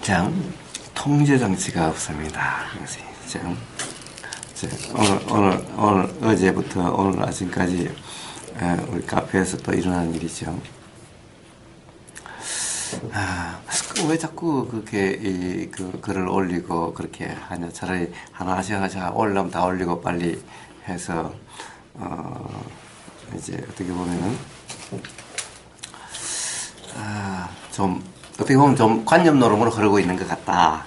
자, 통제 정치가 없습니다. 어제부터 오늘 아침까지 우리 카페에서 또 일어난 일이죠. 왜 자꾸 그렇게 그 글을 올리고 그렇게 하냐. 차라리 하나씩 올라면 다 올리고 빨리 해서, 이제 어떻게 보면은, 어떻게 보면 좀 관념 노름으로 흐르고 있는 것 같다.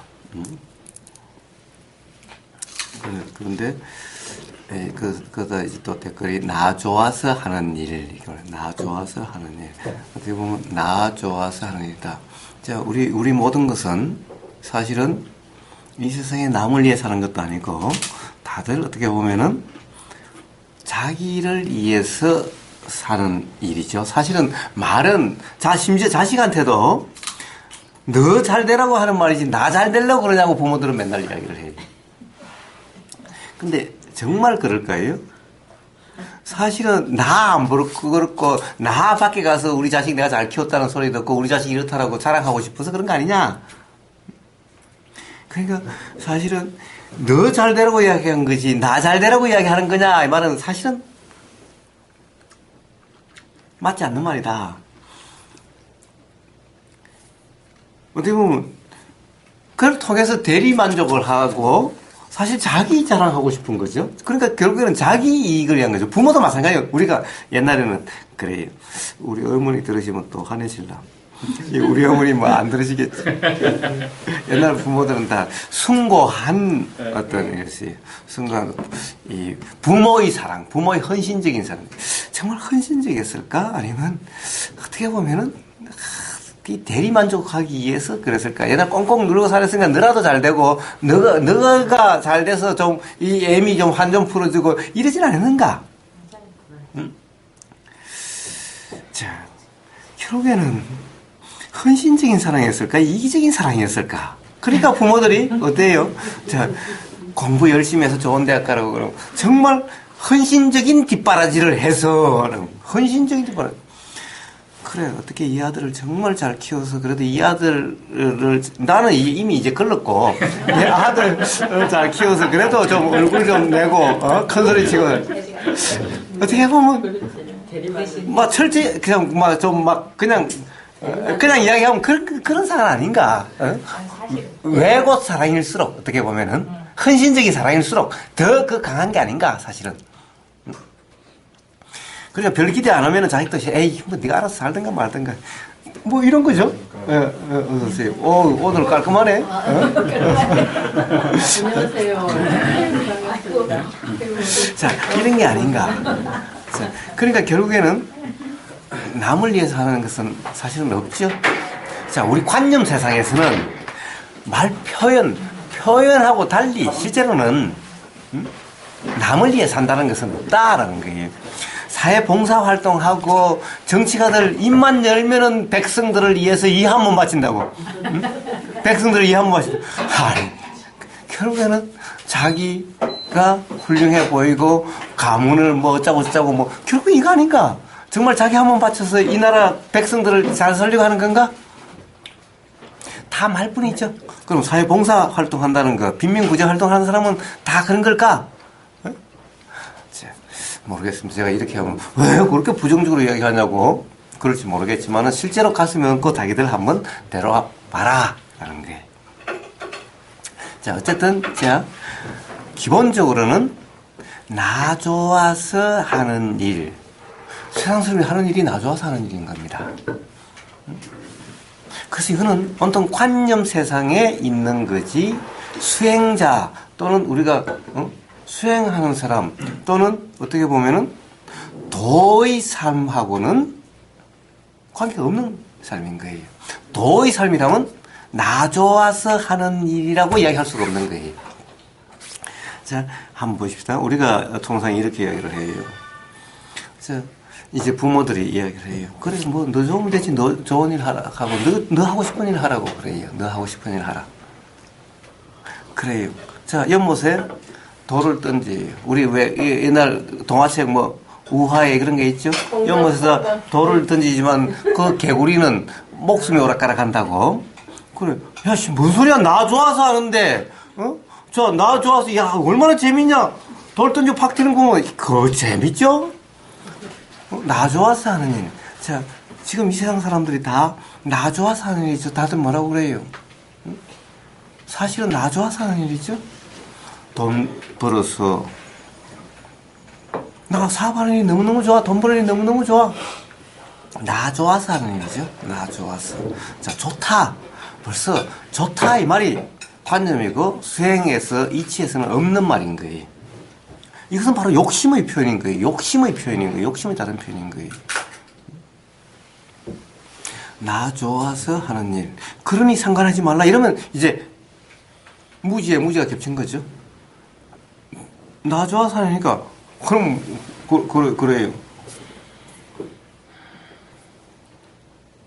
그런데, 그다 이제 또 댓글이, 나 좋아서 하는 일, 나 좋아서 하는 일. 어떻게 보면, 나 좋아서 하는 일이다. 자, 우리 모든 것은 사실은 이 세상에 남을 위해 사는 것도 아니고, 다들 어떻게 보면은, 자기를 위해서 사는 일이죠. 사실은 말은, 심지어 자식한테도, 너 잘 되라고 하는 말이지, 나 잘 되려고 그러냐고 부모들은 맨날 이야기를 해요. 근데, 정말 그럴까요? 사실은 나 안 그렇고 나 밖에 가서 우리 자식 내가 잘 키웠다는 소리 듣고 우리 자식 이렇다라고 자랑하고 싶어서 그런 거 아니냐? 그러니까 사실은 너 잘 되라고 이야기한 거지 나 잘 되라고 이야기하는 거냐 이 말은 사실은 맞지 않는 말이다. 어떻게 보면 그걸 통해서 대리 만족을 하고 사실 자기 자랑하고 싶은 거죠. 그러니까 결국에는 자기 이익을 위한 거죠. 부모도 마찬가지예요. 우리가 옛날에는 그래요. 우리 어머니 들으시면 또 화내실라. 우리 어머니 뭐 안 들으시겠지. 옛날 부모들은 다 숭고한 어떤 것이 숭고한 이 부모의 사랑, 부모의 헌신적인 사랑. 정말 헌신적이었을까? 아니면 어떻게 보면은 이 대리만족하기 위해서 그랬을까? 옛날 꽁꽁 누르고 살았으니까 너라도 잘 되고, 너가 잘 돼서 좀, 이 애미 좀 한 좀 풀어주고, 이러진 않았는가? 응? 자, 결국에는 헌신적인 사랑이었을까? 이기적인 사랑이었을까? 그러니까 부모들이 어때요? 자, 공부 열심히 해서 좋은 대학 가라고 그러면, 정말 헌신적인 뒷바라지를 해서, 헌신적인 뒷바라지. 그래, 어떻게 이 아들을 정말 잘 키워서, 그래도 이 아들을, 나는 이미 이제 글렀고, 내 아들 잘 키워서, 그래도 좀 얼굴 좀 내고, 큰 소리 치고, 어떻게 보면, 막 철저히, 그냥 이야기하면 그런 사랑 아닌가? 왜곡 사랑일수록, 어떻게 보면은, 헌신적인 사랑일수록 더 강한 게 아닌가, 사실은. 그러니까 별 기대 안 하면은 자식도 에이 뭐 네가 알아서 살든가 말든가 뭐 이런 거죠. 어서오세요. 오늘 깔끔하네. 안녕하세요. 자, 이런 게 아닌가. 자, 그러니까 결국에는 남을 위해서 하는 것은 사실은 없죠. 자, 우리 관념 세상에서는 말 표현하고 달리 실제로는 남을 위해 산다는 것은 없다라는 거예요. 사회봉사활동하고 정치가들 입만 열면은 백성들을 위해서 이 한 번 바친다고. 응? 백성들을 이 한 번 바친다고. 결국에는 자기가 훌륭해 보이고 가문을 뭐 어쩌고 뭐 결국 이거 아닌가? 정말 자기 한 번 바쳐서 이 나라 백성들을 잘 살려고 하는 건가? 다 말뿐이죠. 그럼 사회봉사활동 한다는 거, 빈민구제활동하는 사람은 다 그런 걸까? 모르겠습니다. 제가 이렇게 하면 왜 그렇게 부정적으로 이야기하냐고 그럴지 모르겠지만 실제로 가슴에 얹고 자기들 한번 데려와 봐라 라는 게. 자, 어쨌든 자 기본적으로는 나 좋아서 하는 일, 세상 사람이 하는 일이 나 좋아서 하는 일인 겁니다. 그래서 이거는 온통 관념 세상에 있는 거지 수행자 또는 우리가 수행하는 사람 또는 어떻게 보면은 도의 삶하고는 관계가 없는 삶인 거예요. 도의 삶이라면 나 좋아서 하는 일이라고 이야기할 수가 없는 거예요. 자, 한번 보십시다. 우리가 통상 이렇게 이야기를 해요. 자, 이제 부모들이 이야기를 해요. 그래서 뭐 너 좋으면 되지, 너 좋은 일 하라 하고 너 하고 싶은 일 하라고 그래요. 너 하고 싶은 일 하라. 그래요. 자, 연못에 돌을 던지. 우리 왜 옛날 동화책 뭐 우화에 그런 게 있죠? 연못에서 돌을 던지지만 그 개구리는 목숨이 오락가락 한다고. 그래. 야, 씨, 뭔 소리야. 나 좋아서 하는데, 나 좋아서, 야, 얼마나 재밌냐. 돌 던져 팍 튀는 거면, 그거 재밌죠? 나 좋아서 하는 일. 자, 지금 이 세상 사람들이 다 나 좋아서 하는 일이죠. 다들 뭐라고 그래요? 사실은 나 좋아서 하는 일이죠. 돈 벌어서, 나 사업하는 일이 너무너무 좋아. 돈 버는 일이 너무너무 좋아. 나 좋아서 하는 일이죠. 나 좋아서. 자, 좋다. 벌써 좋다 이 말이 관념이고 수행에서 이치에서는 없는 말인 거예요. 이것은 바로 욕심의 표현인 거예요. 욕심의 표현인 거예요. 욕심의 다른 표현인 거예요. 나 좋아서 하는 일. 그러니 상관하지 말라. 이러면 이제 무지에 무지가 겹친 거죠. 나 좋아서 하니까 그럼 그래요.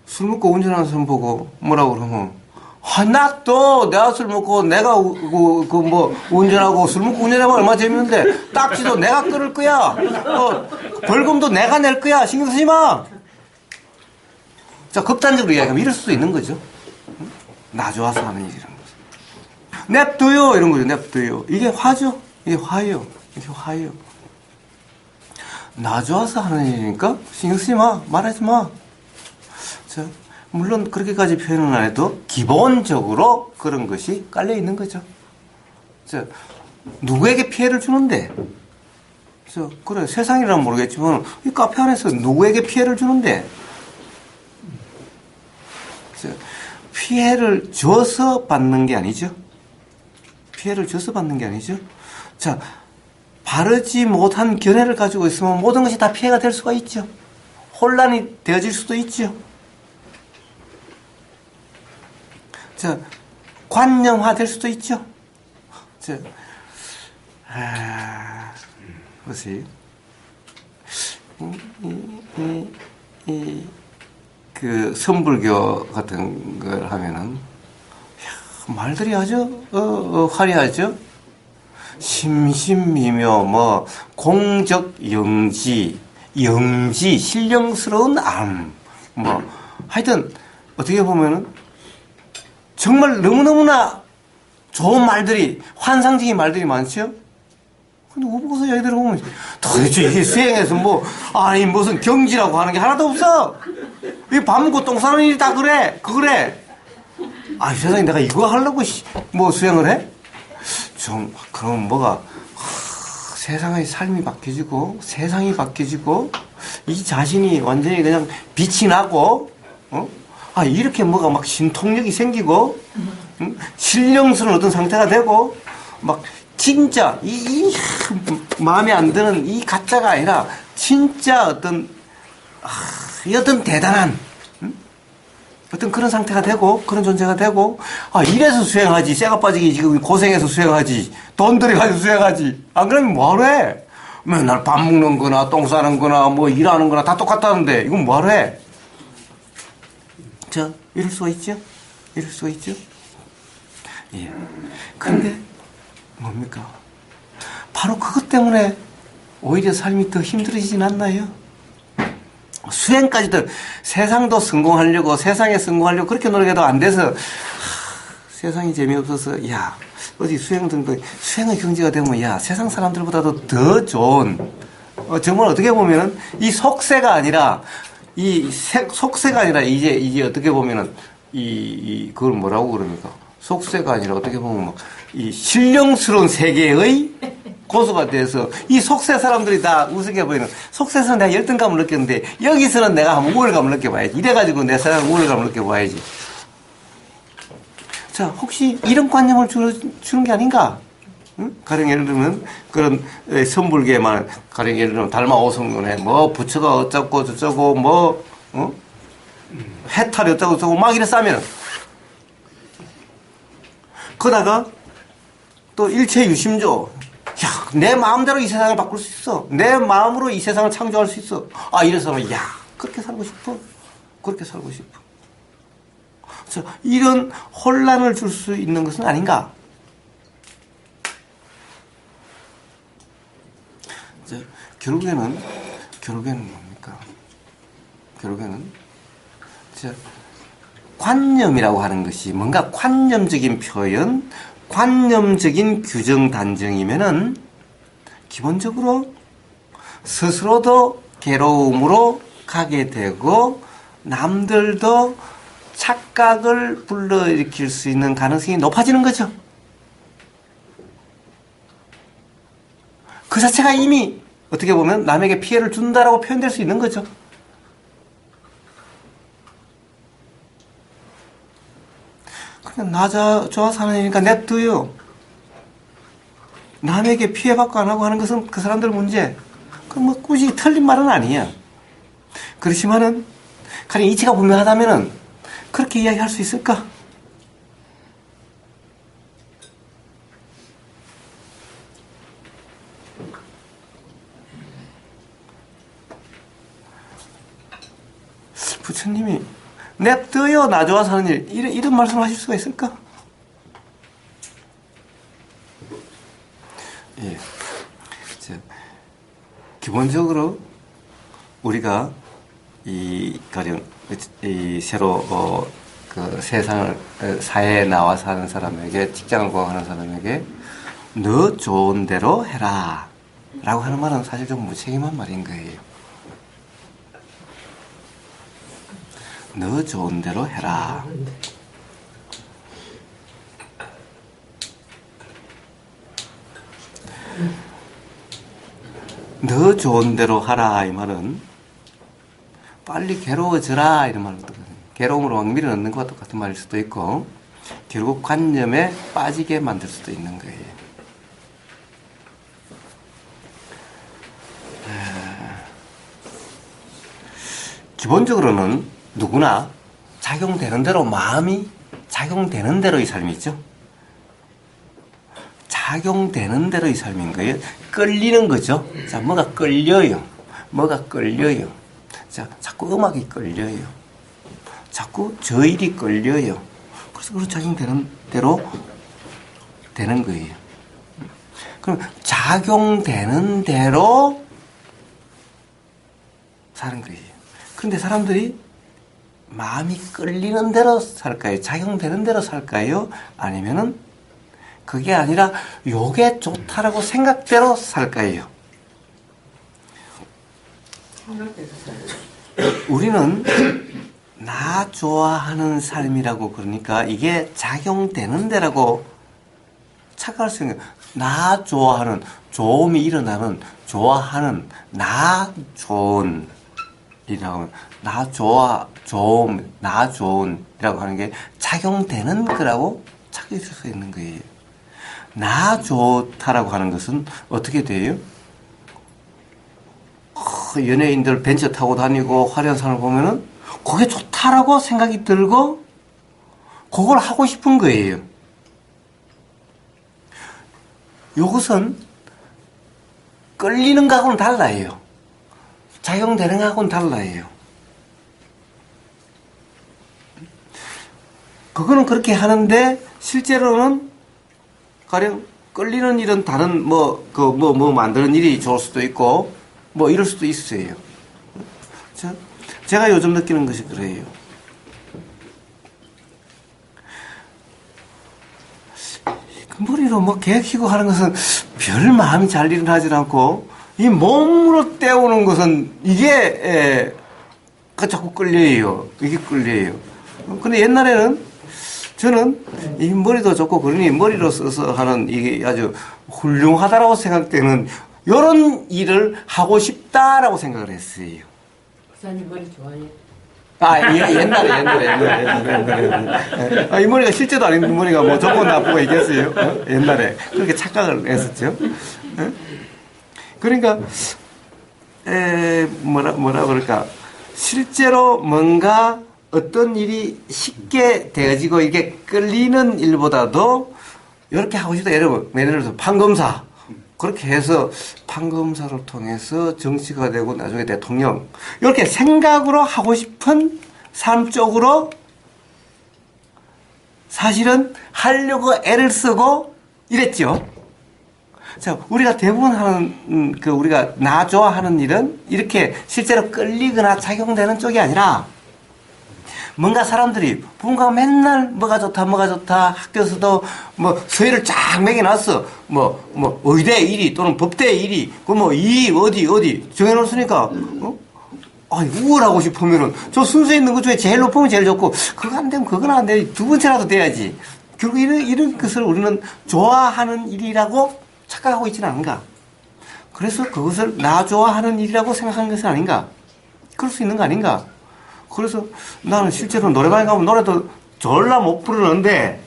술 먹고 운전하는 사람 보고 뭐라고 그러면 나 또 내가 술 먹고 내가 운전하고 술 먹고 운전하면 얼마나 재밌는데 딱지도 내가 끌을 거야. 벌금도 내가 낼 거야. 신경 쓰지 마. 자, 극단적으로 이야기하면 이럴 수도 있는 거죠. 나 좋아서 하는 일이라는 거죠. 냅둬요 이런 거죠. 냅둬요. 이게 화죠. 이게 화예요. 이게 화예요. 나 좋아서 하는 일이니까 신경 쓰지 마. 말하지 마. 자, 물론 그렇게까지 표현은 안 해도 기본적으로 그런 것이 깔려 있는 거죠. 자, 누구에게 피해를 주는데? 그래, 세상이라면 모르겠지만 이 카페 안에서 누구에게 피해를 주는데? 자, 피해를 줘서 받는 게 아니죠. 피해를 줘서 받는 게 아니죠. 자, 바르지 못한 견해를 가지고 있으면 모든 것이 다 피해가 될 수가 있죠. 혼란이 되어질 수도 있죠. 자, 관념화 될 수도 있죠. 자, 보세요. 그 선불교 같은 걸 하면은 말들이 아주 화려하죠. 심신미묘 뭐 공적 영지 신령스러운 암 뭐 하여튼 어떻게 보면은 정말 너무너무나 좋은 말들이 환상적인 말들이 많죠. 근데 우보고서 얘기들 보면 도대체 이게 수행해서 무슨 경지라고 하는 게 하나도 없어. 이 밥 먹고 똥 싸는 일이 다 그래. 그래. 세상에 내가 이거 하려고 수행을 해? 그럼 세상의 삶이 바뀌어지고 세상이 바뀌어지고 이 자신이 완전히 그냥 빛이 나고 이렇게 막 신통력이 생기고 신령스러운 어떤 상태가 되고 막 진짜 이 마음에 안 드는 이 가짜가 아니라 진짜 어떤 대단한 어떤 그런 상태가 되고 그런 존재가 되고 이래서 수행하지 쇠가 빠지기 지금 고생해서 수행하지 돈 들여가지고 수행하지 안 그러면 뭐하러 해? 맨날 밥 먹는 거나 똥 싸는 거나 일하는 거나 다 똑같다는데 이건 뭐하러 해? 자, 이럴 수가 있죠? 이럴 수가 있죠? 예. 근데 뭡니까? 바로 그것 때문에 오히려 삶이 더 힘들어지진 않나요? 수행까지도 세상도 성공하려고 세상에 성공하려고 그렇게 노력해도 안 돼서 세상이 재미없어서 어디 수행의 경지가 되면 세상 사람들보다도 더 좋은 정말 어떻게 보면은 이 속세가 아니라 속세가 아니라 이제 어떻게 보면은 그걸 뭐라고 그럽니까? 속세가 아니라 어떻게 보면 이 신령스러운 세계의 고수가 돼서 이 속세 사람들이 다 우습게 보이는 속세에서는 내가 열등감을 느꼈는데 여기서는 내가 한번 우월감을 느껴봐야지. 이래가지고 내 사람 우월감을 느껴봐야지. 자, 혹시 이런 관념을 주는 게 아닌가? 응? 가령 예를 들면 그런 선불계만 가령 예를 들면 달마오성론에 부처가 어쩌고 저쩌고 해탈이 어쩌고 저쩌고 막 이래 싸면 그러다가 또 일체유심조 내 마음대로 이 세상을 바꿀 수 있어. 내 마음으로 이 세상을 창조할 수 있어. 이래서 그렇게 살고 싶어. 그렇게 살고 싶어. 자, 이런 혼란을 줄 수 있는 것은 아닌가? 자, 결국에는 뭡니까? 결국에는 관념이라고 하는 것이 뭔가 관념적인 표현, 관념적인 규정 단정이면은 기본적으로 스스로도 괴로움으로 가게 되고 남들도 착각을 불러일으킬 수 있는 가능성이 높아지는 거죠. 그 자체가 이미 어떻게 보면 남에게 피해를 준다라고 표현될 수 있는 거죠. 그냥 나 좋아 사는 일이니까 냅둬요. 남에게 피해받고 안 하고 하는 것은 그 사람들 문제. 그 뭐 굳이 틀린 말은 아니야. 그렇지만은 가령 이치가 분명하다면은 그렇게 이야기할 수 있을까? 부처님이 냅둬요 나 좋아 사는 일 이런 말씀을 하실 수가 있을까? 예. 기본적으로 우리가 가령 새로 그 세상을 사회에 나와 사는 사람에게 직장을 구하는 사람에게 너 좋은 대로 해라 라고 하는 말은 사실 좀 무책임한 말인 거예요. 너 좋은 대로 해라. 너 좋은 대로 하라 이 말은 빨리 괴로워져라 이런 말도 똑같아요. 괴로움으로 막 밀어넣는 것과 똑같은 말일 수도 있고 결국 관념에 빠지게 만들 수도 있는 거예요. 기본적으로는 누구나 작용되는 대로 마음이 작용되는 대로의 삶이 있죠. 작용되는 대로의 삶인 거예요. 끌리는 거죠. 자, 뭐가 끌려요. 뭐가 끌려요. 자, 자꾸 음악이 끌려요. 자꾸 저 일이 끌려요. 그래서 그런 작용되는 대로 되는 거예요. 그럼 작용되는 대로 사는 거예요. 그런데 사람들이 마음이 끌리는 대로 살까요? 작용되는 대로 살까요? 아니면은 그게 아니라 요게 좋다라고 생각대로 살까요? 우리는 나 좋아하는 삶이라고 그러니까 이게 작용되는 데라고 착각할 수 있는 거예요. 나 좋아하는, 좋음이 일어나는, 좋아하는, 나 좋은 이라고 나 좋아, 좋음, 나 좋은이라고 하는 게 작용되는 거라고 착각할 수 있는 거예요. 나 좋다라고 하는 것은 어떻게 돼요? 연예인들 벤츠 타고 다니고 화려한 사람을 보면은 그게 좋다라고 생각이 들고 그걸 하고 싶은 거예요. 이것은 끌리는 거하고는 달라요. 작용되는 거하고는 달라요. 그거는 그렇게 하는데 실제로는 가령 끌리는 일은 다른 뭐 만드는 일이 좋을 수도 있고 뭐 이럴 수도 있어요. 제가 요즘 느끼는 것이 그래요. 머리로 뭐 계획히고 하는 것은 별 마음이 잘 일어나질 않고 이 몸으로 때우는 것은 이게 자꾸 끌려요. 이게 끌려요. 근데 옛날에는 저는 이 머리도 좋고 그러니 머리로 써서 하는 이게 아주 훌륭하다라고 생각되는 이런 일을 하고 싶다라고 생각을 했어요. 부사님 머리 좋아해요? 옛날에. 이 머리가 실제도 아닌 머리가 뭐 좋고 나쁘고 얘기했어요. 옛날에. 그렇게 착각을 했었죠. 그러니까, 뭐라 그럴까. 실제로 뭔가 어떤 일이 쉽게 되어지고 이게 끌리는 일보다도 이렇게 하고 싶다. 예를 들어서 판검사. 그렇게 해서 판검사를 통해서 정치가 되고 나중에 대통령. 이렇게 생각으로 하고 싶은 삶 쪽으로 사실은 하려고 애를 쓰고 이랬죠. 자, 우리가 대부분 하는, 우리가 나 좋아하는 일은 이렇게 실제로 끌리거나 작용되는 쪽이 아니라 뭔가 사람들이 부모가 맨날 뭐가 좋다 학교에서도 뭐 서열을 쫙 매겨놨어. 뭐 의대 1위 또는 법대 1위 그 뭐 이 어디 정해놓았으니까 우월하고 싶으면은 저 순서에 있는 것 중에 제일 높으면 제일 좋고 그거 안 되면 그건 안 돼. 두 번째라도 돼야지. 결국 이런 것을 우리는 좋아하는 일이라고 착각하고 있지는 않은가. 그래서 그것을 나 좋아하는 일이라고 생각하는 것은 아닌가. 그럴 수 있는 거 아닌가. 그래서 나는 실제로 노래방에 가면 노래도 졸라 못 부르는데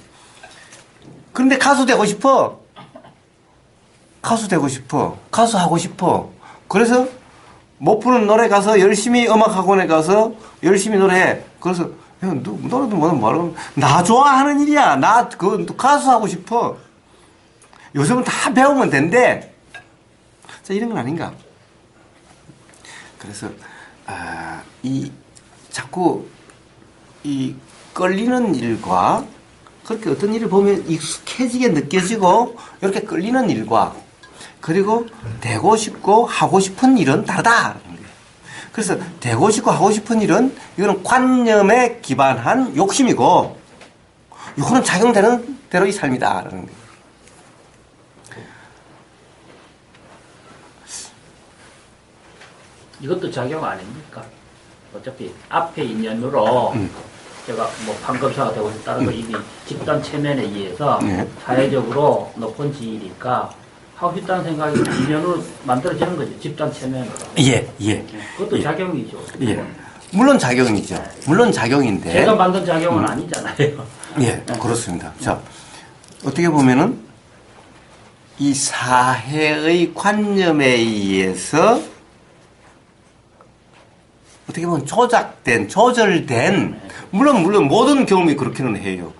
그런데 가수 되고 싶어. 가수 하고 싶어. 그래서 못 부르는 노래 가서 열심히 음악학원에 가서 열심히 노래해. 그래서 야, 노래도 뭐라고 나 좋아하는 일이야. 나 가수 하고 싶어. 요즘은 다 배우면 된대. 자, 이런 건 아닌가. 그래서 자꾸 이 끌리는 일과 그렇게 어떤 일을 보면 익숙해지게 느껴지고 이렇게 끌리는 일과 그리고 되고 싶고 하고 싶은 일은 다르다. 그래서 되고 싶고 하고 싶은 일은 이거는 관념에 기반한 욕심이고 이거는 작용되는 대로의 삶이다. 라는 거예요. 이것도 작용 아닙니까? 어차피 앞에 인연으로 제가 뭐 판검사가 되고 싶다는 거 이미 집단 체면에 의해서 사회적으로 높은 지위니까 하고 싶다는 생각이 인연으로 만들어지는 거죠. 집단 체면으로. 예. 그것도 작용이죠. 예. 물론 작용이죠. 물론 작용인데. 제가 만든 작용은 아니잖아요. 예, 그렇습니다. 자, 어떻게 보면은 이 사회의 관념에 의해서 어떻게 보면 조절된, 물론 모든 경험이 그렇게는 해요.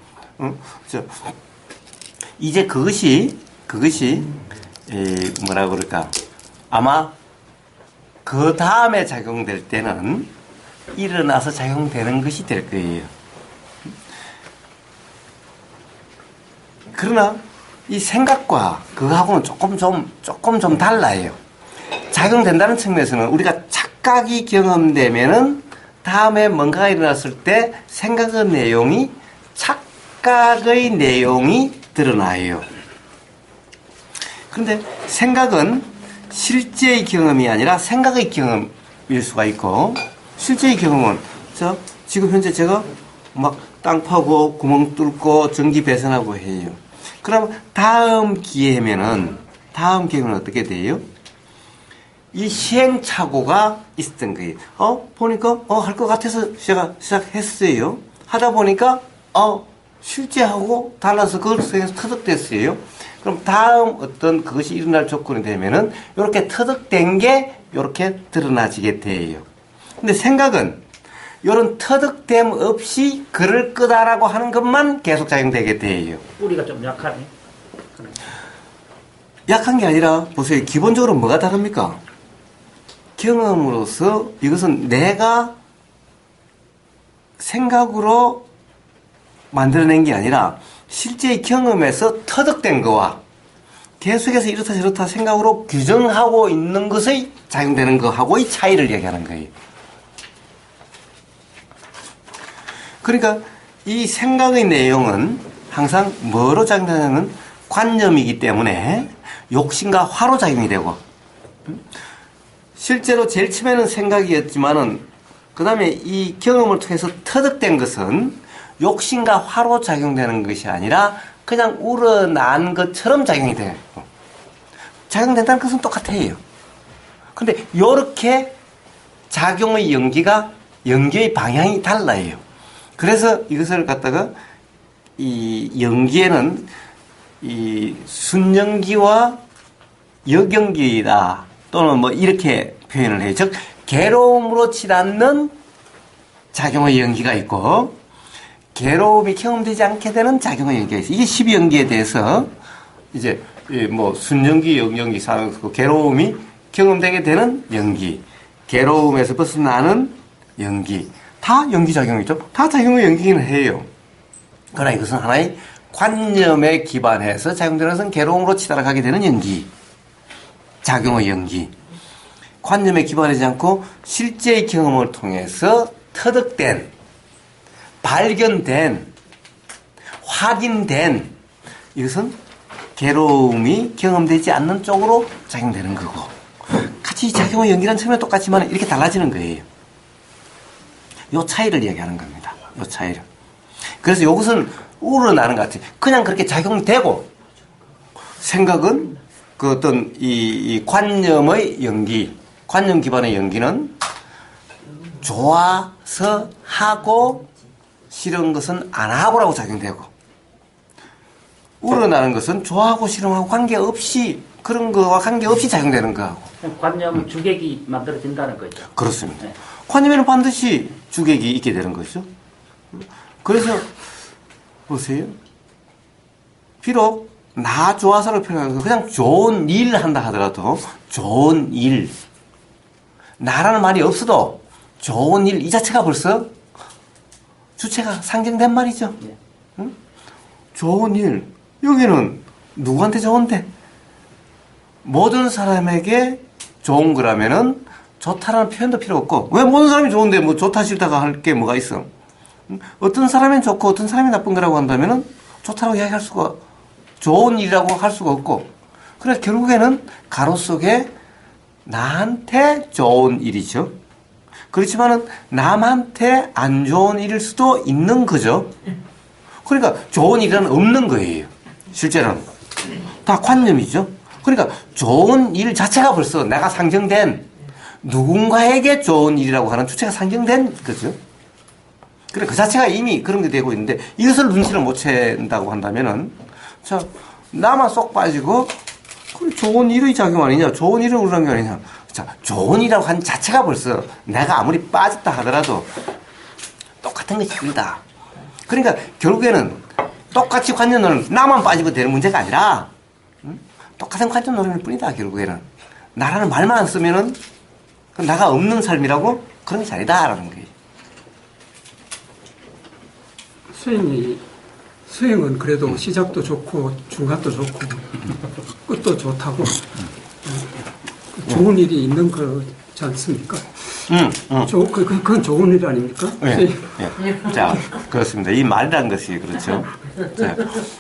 이제 그것이, 뭐라 그럴까. 아마 그 다음에 작용될 때는 일어나서 작용되는 것이 될 거예요. 그러나 이 생각과 그거하고는 조금 좀 달라요. 작용된다는 측면에서는 우리가 착각이 경험되면은 다음에 뭔가가 일어났을 때 착각의 내용이 드러나요. 그런데 생각은 실제의 경험이 아니라 생각의 경험일 수가 있고, 실제의 경험은 지금 현재 제가 막 땅 파고 구멍 뚫고 전기 배선하고 해요. 그럼 다음 기회면은 어떻게 돼요? 이 시행착오가 있었던 거예요. 보니까 할 것 같아서 시작했어요. 하다 보니까 실제하고 달라서 그걸 통해서 터득됐어요. 그럼 다음 어떤 그것이 일어날 조건이 되면은 이렇게 터득된 게 이렇게 드러나지게 돼요. 근데 생각은 이런 터득됨 없이 그럴 거다라고 하는 것만 계속 작용되게 돼요. 뿌리가 좀 약하네. 약한 게 아니라 보세요. 기본적으로 뭐가 다릅니까? 경험으로서 이것은 내가 생각으로 만들어낸 게 아니라 실제의 경험에서 터득된 거와 계속해서 이렇다 저렇다 생각으로 규정하고 있는 것의 작용되는 거하고의 차이를 얘기하는 거예요. 그러니까 이 생각의 내용은 항상 뭐로 작용되냐면 관념이기 때문에 욕심과 화로 작용이 되고, 실제로 제일 처음에는 생각이었지만은 그 다음에 이 경험을 통해서 터득된 것은 욕심과 화로 작용되는 것이 아니라 그냥 우러난 것처럼 작용이 돼요. 작용된다는 것은 똑같아요. 근데 이렇게 작용의 연기의 방향이 달라요. 그래서 이것을 갖다가 이 연기에는 이 순연기와 역연기다 또는 뭐 이렇게 표현을 해요. 즉 괴로움으로 치닫는 작용의 연기가 있고 괴로움이 경험되지 않게 되는 작용의 연기가 있어요. 이게 12연기에 대해서 이제 뭐 순연기, 역연기, 사랑스럽고 괴로움이 경험되게 되는 연기, 괴로움에서 벗어나는 연기, 다 연기작용이죠. 다 작용의 연기는 해요. 그러나 이것은 하나의 관념에 기반해서 작용되는 것은 괴로움으로 치달아가게 되는 연기, 작용의 연기. 관념에 기반하지 않고 실제의 경험을 통해서 터득된 발견된, 확인된 이것은 괴로움이 경험되지 않는 쪽으로 작용되는 거고, 같이 작용의 연기는 처음에 똑같지만 이렇게 달라지는 거예요. 요 차이를 이야기하는 겁니다. 요 차이를. 그래서 이것은 우러나는 것 같아요. 그냥 그렇게 작용되고, 생각은 그 어떤 이 관념의 연기, 관념 기반의 연기는 좋아서 하고 싫은 것은 안 하고라고 작용되고, 우러나는 것은 좋아하고 싫어하고 관계없이, 그런 거와 관계없이 작용되는 거하고. 관념 주객이 만들어진다는 거죠. 그렇습니다. 네. 관념에는 반드시 주객이 있게 되는 거죠. 그래서 보세요. 비록 나 좋아서를 표현하는 거, 그냥 좋은 일 한다 하더라도 좋은 일, 나라는 말이 없어도 좋은 일 이 자체가 벌써 주체가 상징된 말이죠. 네. 응? 좋은 일, 여기는 누구한테 좋은데? 모든 사람에게 좋은 거라면은 좋다라는 표현도 필요 없고, 왜 모든 사람이 좋은데 뭐 좋다 싫다가 할 게 뭐가 있어? 응? 어떤 사람은 좋고 어떤 사람이 나쁜 거라고 한다면은 좋다라고 이야기할 수가, 좋은 일이라고 할 수가 없고, 그래서 결국에는 가로 속에 나한테 좋은 일이죠. 그렇지만은 남한테 안 좋은 일일 수도 있는 거죠. 그러니까 좋은 일은 없는 거예요. 실제로는 다 관념이죠. 그러니까 좋은 일 자체가 벌써 내가 상정된, 누군가에게 좋은 일이라고 하는 주체가 상정된 거죠. 그래, 그 자체가 이미 그런 게 되고 있는데, 이것을 눈치를 못 챈다고 한다면은, 자, 나만 쏙 빠지고, 그래, 좋은 일의 작용 아니냐, 좋은 일을 우러난 게 아니냐. 자, 좋은 일이라고 한 자체가 벌써 내가 아무리 빠졌다 하더라도 똑같은 것이 아니다. 그러니까 결국에는 똑같이 관념론은 나만 빠지고 되는 문제가 아니라, 응? 똑같은 관념론일 뿐이다. 결국에는 나라는 말만 안 쓰면은 나가 없는 삶이라고, 그런 것이 아니다라는 거예요. 수행은 그래도 시작도 좋고 중간도 좋고 끝도 좋다고, 좋은 일이 있는 거지 않습니까? 그건 좋은 일 아닙니까? 네. 네. 자, 그렇습니다. 이 말이라는 것이 그렇죠. 자,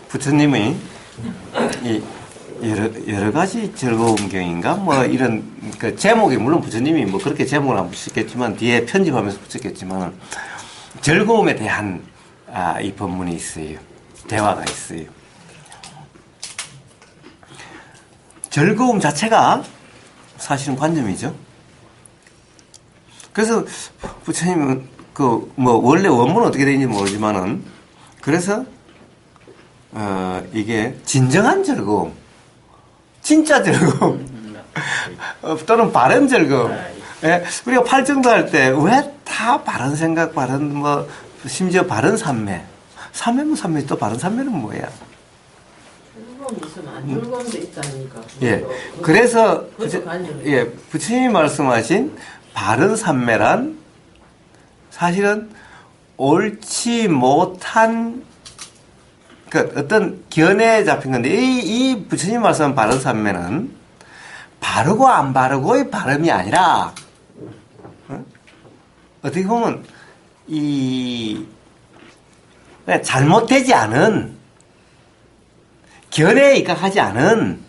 부처님의 이 여러 가지 즐거운 경인가 뭐 이런 그 제목이, 물론 부처님이 뭐 그렇게 제목을 안 붙였겠지만 뒤에 편집하면서 붙였겠지만 즐거움에 대한 이 법문이 있어요. 대화가 있어요. 즐거움 자체가 사실은 관념이죠. 그래서 부처님은 그 뭐 원래 원문은 어떻게 되는지 모르지만은, 그래서 이게 진정한 즐거움, 진짜 즐거움, 또는 바른 즐거움. 예, 우리가 팔정도 할 때 왜 다 바른 생각, 바른 뭐 심지어 바른 삼매, 삼매면 삼매, 또 바른 삼매는 뭐야? 즐거움 있으면 안 즐거움도 있다니까. 예, 그래서 관념이에요. 부처님이 말씀하신 바른 삼매란 사실은 옳지 못한 그 어떤 견해에 잡힌 건데, 이 부처님이 말씀한 바른 삼매는 바르고 안 바르고의 바름이 아니라, 어떻게 보면 그냥 잘못되지 않은, 견해에 입각하지 않은,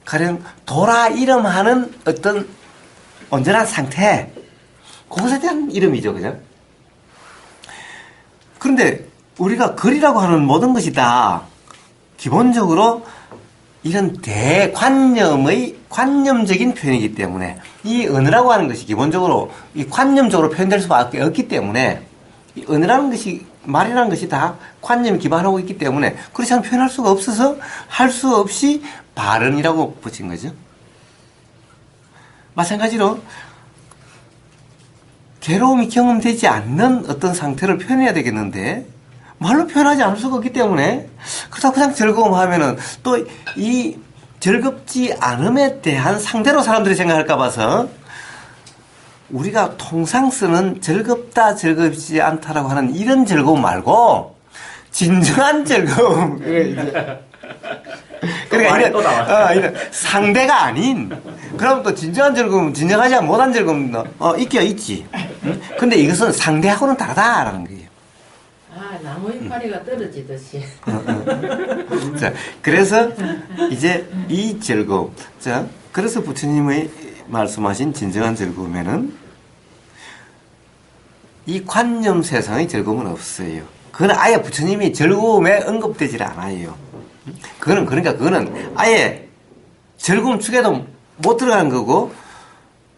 가령 돌아 이름하는 어떤 온전한 상태, 그것에 대한 이름이죠, 그죠? 그런데 우리가 글이라고 하는 모든 것이 다 기본적으로 이런 대관념의 관념적인 표현이기 때문에, 이 언어라고 하는 것이 기본적으로 이 관념적으로 표현될 수밖에 없기 때문에, 이 언어라는 것이, 말이라는 것이 다 관념에 기반하고 있기 때문에 그렇지 않으면 표현할 수가 없어서 할 수 없이 발언이라고 붙인 거죠. 마찬가지로 괴로움이 경험되지 않는 어떤 상태를 표현해야 되겠는데 말로 표현하지 않을 수가 없기 때문에, 그렇다고 그냥 즐거움 하면은 또 이 즐겁지 않음에 대한 상대로 사람들이 생각할까 봐서 우리가 통상 쓰는 즐겁다, 즐겁지 않다라고 하는 이런 즐거움 말고 진정한 즐거움, 그러니까 말이 또 나왔어. 이런 상대가 아닌, 그럼 또 진정한 즐거움, 진정하지 못한 즐거움도 있기야 있지. 응? 근데 이것은 상대하고는 다르다라는 거예요. 아, 나무 이파리가 떨어지듯이. 자, 그래서 이제 이 즐거움, 자, 그래서 부처님의 말씀하신 진정한 즐거움에는 이 관념 세상의 즐거움은 없어요. 그거는 아예 부처님이 즐거움에 언급되질 않아요. 그거는 아예 즐거움 축에도 못 들어가는 거고,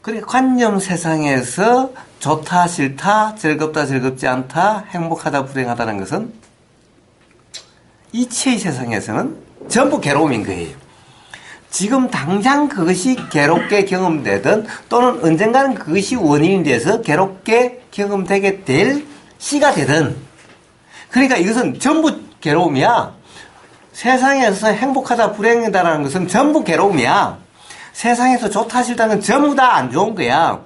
그러니까 관념 세상에서 좋다, 싫다, 즐겁다, 즐겁지 않다, 행복하다, 불행하다는 것은 이치의 세상에서는 전부 괴로움인 거예요. 지금 당장 그것이 괴롭게 경험되든 또는 언젠가는 그것이 원인이 돼서 괴롭게 경험되게 될 시가 되든, 그러니까 이것은 전부 괴로움이야. 세상에서 행복하다, 불행하다라는 것은 전부 괴로움이야. 세상에서 좋다, 싫다는 전부 다 안 좋은 거야.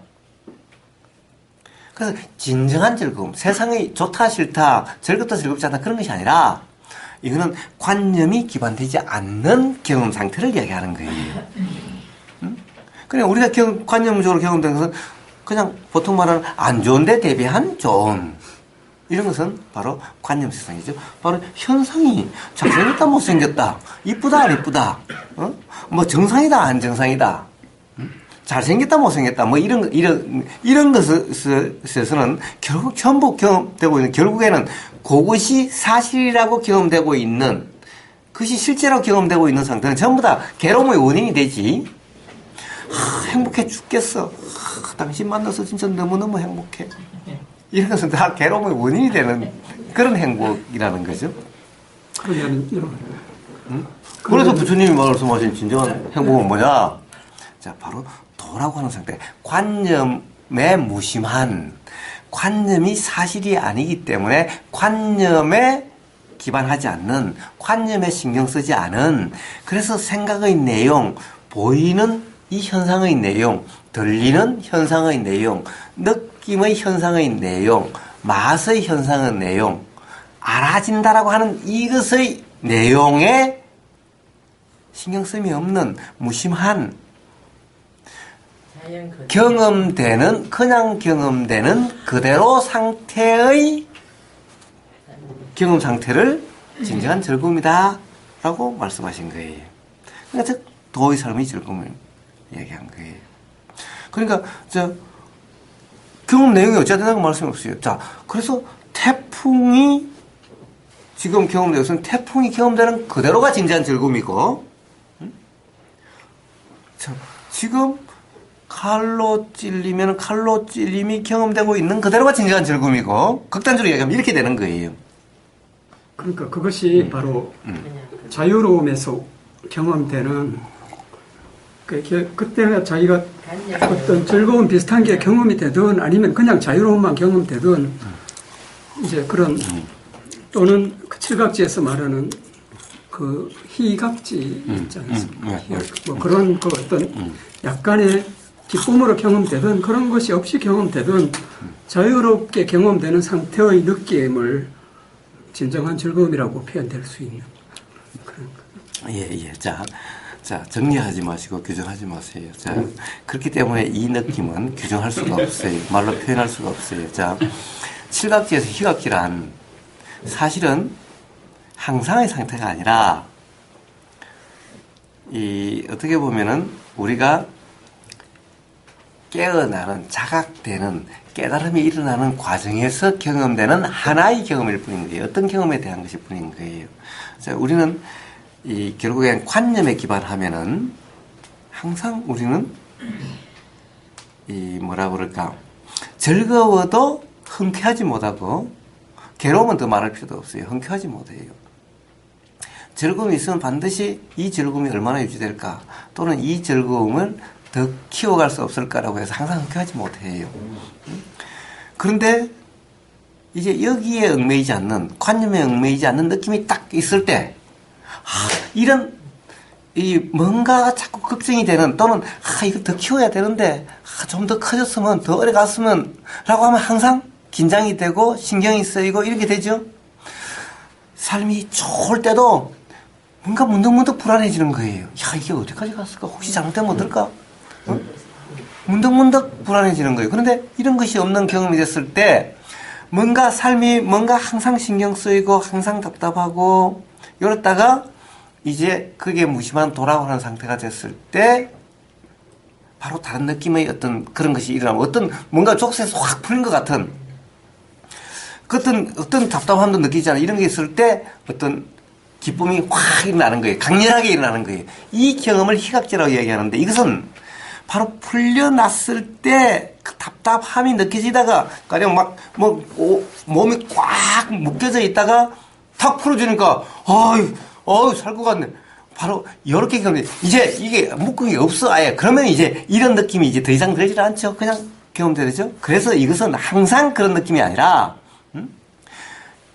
그래서 진정한 즐거움, 세상의 좋다, 싫다, 즐겁다, 즐겁지 않다 그런 것이 아니라 이거는 관념이 기반되지 않는 경험 상태를 이야기하는 거예요. 응? 그냥 우리가 관념적으로 경험된 것은 그냥 보통 말하는 안 좋은데 대비한 좋은, 이런 것은 바로 관념 세상이죠. 바로 현상이 잘생겼다, 못생겼다, 이쁘다, 안 이쁘다, 뭐 정상이다, 안 정상이다, 잘생겼다, 못생겼다, 뭐 이런 것에서는 결국 전부 경험되고 있는, 결국에는 그것이 사실이라고 경험되고 있는, 그것이 실제로 경험되고 있는 상태는 전부 다 괴로움의 원인이 되지. 행복해 죽겠어. 당신 만나서 진짜 너무너무 행복해. 이런 것은 다 괴로움의 원인이 되는 그런 행복이라는 거죠. 그래서 부처님이 말씀하신 진정한 행복은 뭐냐? 자, 바로 도라고 하는 상태. 관념에 무심한, 관념이 사실이 아니기 때문에 관념에 기반하지 않는, 관념에 신경 쓰지 않은, 그래서 생각의 내용, 보이는 이 현상의 내용, 들리는 현상의 내용, 느낌의 현상의 내용, 맛의 현상의 내용, 알아진다라고 하는 이것의 내용에 신경쓰임이 없는 무심한, 경험되는, 그냥 경험되는 그대로 상태의 경험 상태를 진정한 즐거움이다 라고 말씀하신 거예요. 그러니까 즉 도의 삶의 즐거움을 얘기한 거예요. 그러니까 경험 내용이 어찌 되냐고 말씀이 없어요. 자, 그래서 태풍이 지금 경험되고 있으면 태풍이 경험되는 그대로가 진정한 즐거움이고, 자, 지금 칼로 찔리면 칼로 찔림이 경험되고 있는 그대로가 진정한 즐거움이고, 극단적으로 얘기하면 이렇게 되는 거예요. 그러니까 그것이 바로 자유로움에서 경험되는, 그때 자기가 어떤 즐거움 비슷한 게 경험이 되든 아니면 그냥 자유로움만 경험되든, 이제 그런, 또는 그 칠각지에서 말하는 그 희각지 있지 않습니까? 뭐 그런 그 어떤 약간의 기쁨으로 경험되든 그런 것이 없이 경험되든 자유롭게 경험되는 상태의 느낌을 진정한 즐거움이라고 표현될 수 있는 그런 거. 예. 자, 정리하지 마시고 규정하지 마세요. 자, 그렇기 때문에 이 느낌은 규정할 수가 없어요. 말로 표현할 수가 없어요. 자, 칠각지에서 희각지란 사실은 항상의 상태가 아니라, 어떻게 보면은 우리가 깨어나는, 자각되는, 깨달음이 일어나는 과정에서 경험되는 하나의 경험일 뿐인 거예요. 어떤 경험에 대한 것일 뿐인 거예요. 자, 우리는 결국엔 관념에 기반하면은 항상 우리는 뭐라 그럴까, 즐거워도 흔쾌하지 못하고, 괴로움은 더 말할 필요도 없어요. 흔쾌하지 못해요. 즐거움이 있으면 반드시 이 즐거움이 얼마나 유지될까, 또는 이 즐거움을 더 키워갈 수 없을까라고 해서 항상 흔쾌하지 못해요. 그런데 이제 여기에 얽매이지 않는, 관념에 얽매이지 않는 느낌이 딱 있을 때, 이런 뭔가 자꾸 걱정이 되는, 또는 이거 더 키워야 되는데, 좀 더 커졌으면, 더 오래 갔으면 라고 하면 항상 긴장이 되고 신경이 쓰이고 이렇게 되죠. 삶이 좋을 때도 뭔가 문득문득 불안해지는 거예요. 야, 이게 어디까지 갔을까? 혹시 잘못되면 어떨까? 어? 문득문득 불안해지는 거예요. 그런데 이런 것이 없는 경험이 됐을 때 뭔가 삶이 뭔가 항상 신경 쓰이고 항상 답답하고 이랬다가 이제 그게 무심한 돌아오는 상태가 됐을 때 바로 다른 느낌의 어떤 그런 것이 일어나면 어떤 뭔가 족쇄에서 확 풀린 것 같은 어떤 답답함도 느끼지 않아. 이런 게 있을 때 어떤 기쁨이 확 일어나는 거예요. 강렬하게 일어나는 거예요. 이 경험을 희각제라고 이야기하는데 이것은 바로 풀려났을 때 그 답답함이 느껴지다가 가령 막 몸이 꽉 묶여져 있다가 탁 풀어주니까 살 것 같네. 바로 이렇게 경험돼. 이제 이게 묶은 게 없어 아예. 그러면 이제 이런 느낌이 이제 더 이상 들지를 않죠. 그냥 경험되죠. 그래서 이것은 항상 그런 느낌이 아니라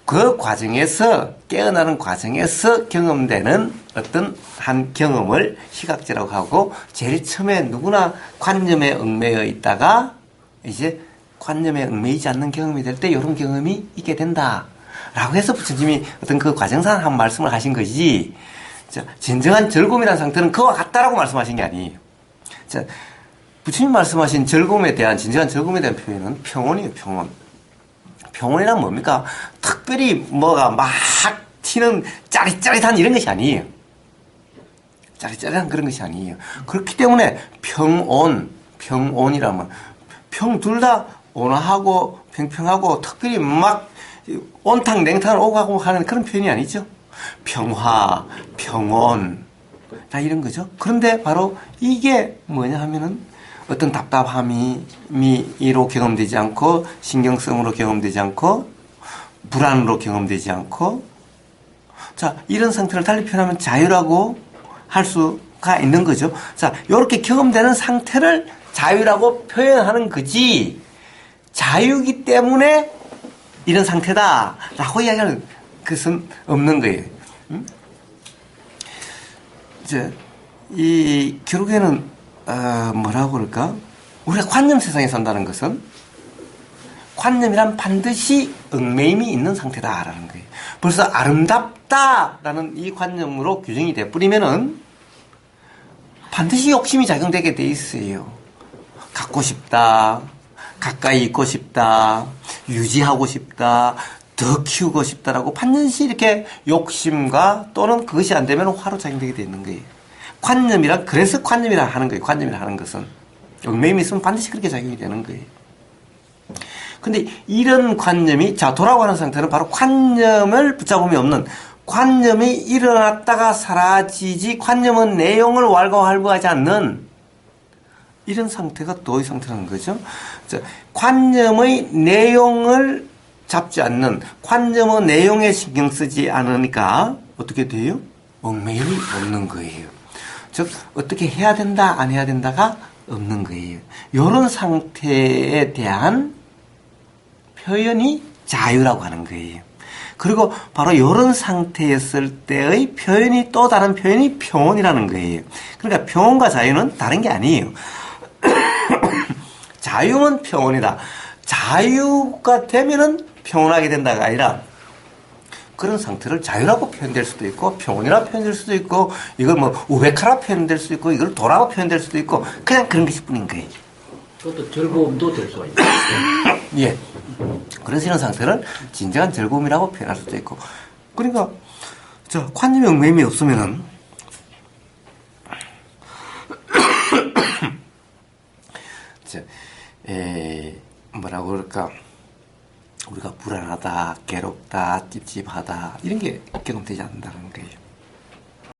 그 과정에서 깨어나는 과정에서 경험되는 어떤 한 경험을 희각제라고 하고 제일 처음에 누구나 관념에 얽매여 있다가 이제 관념에 얽매이지 않는 경험이 될 때 이런 경험이 있게 된다 라고 해서 부처님이 어떤 그 과정상 한 말씀을 하신 것이지 자, 진정한 즐거움이라는 상태는 그와 같다라고 말씀하신 게 아니에요. 자, 부처님 말씀하신 즐거움에 대한 진정한 즐거움에 대한 표현은 평온이에요. 평온. 평온이란 뭡니까? 특별히 뭐가 막 튀는 짜릿짜릿한 이런 것이 아니에요. 짜릿짜릿한 그런 것이 아니에요. 그렇기 때문에 평온이라면 둘 다 온화하고 평평하고 특별히 막 온탕 냉탕을 오고 가고 하는 그런 표현이 아니죠. 평화, 평온 다 이런 거죠. 그런데 바로 이게 뭐냐 하면은 어떤 답답함이로 경험되지 않고 신경성으로 경험되지 않고 불안으로 경험되지 않고 자 이런 상태를 달리 표현하면 자유라고 할 수가 있는 거죠. 자 이렇게 경험되는 상태를 자유라고 표현하는 거지 자유이기 때문에 이런 상태다라고 이야기하는 것은 없는 거예요. 이제 이 결국에는 뭐라고 그럴까? 우리가 관념 세상에 산다는 것은 관념이란 반드시 얽매임이 있는 상태다라는 거예요. 벌써 아름답다라는 이 관념으로 규정이 돼버리면은 반드시 욕심이 작용되게 돼 있어요. 갖고 싶다, 가까이 있고 싶다, 유지하고 싶다, 더 키우고 싶다라고 반드시 이렇게 욕심과 또는 그것이 안 되면 화로 작용되게 돼 있는 거예요. 그래서 관념이라 하는 거예요. 관념이라 하는 것은. 얽매임이 있으면 반드시 그렇게 작용이 되는 거예요. 근데 이런 관념이, 돌아가는 상태는 바로 관념을 붙잡음이 없는, 관념이 일어났다가 사라지지, 관념은 내용을 왈가왈부하지 않는, 이런 상태가 도의 상태라는 거죠. 관념의 내용을 잡지 않는, 관념의 내용에 신경 쓰지 않으니까, 어떻게 돼요? 얽매임이 없는 거예요. 즉 어떻게 해야 된다 안 해야 된다가 없는 거예요. 이런 상태에 대한 표현이 자유라고 하는 거예요. 그리고 바로 이런 상태였을 때의 표현이 또 다른 표현이 평온이라는 거예요. 그러니까 평온과 자유는 다른 게 아니에요. 자유는 평온이다. 자유가 되면은 평온하게 된다가 아니라 그런 상태를 자유라고 표현될 수도 있고 평온이라고 표현될 수도 있고 이걸 우백하라고 표현될 수도 있고 이걸 도라고 표현될 수도 있고 그냥 그런 것일 뿐인 거예요. 그것도 즐거움도 될 수가 있어요. 예. 그래서 이런 상태를 진정한 즐거움이라고 표현할 수도 있고 그러니까 관념의 얽매임이 없으면은 뭐라고 그럴까 우리가 불안하다, 괴롭다, 찝찝하다 이런 게 경험되지 않는다는 거예요.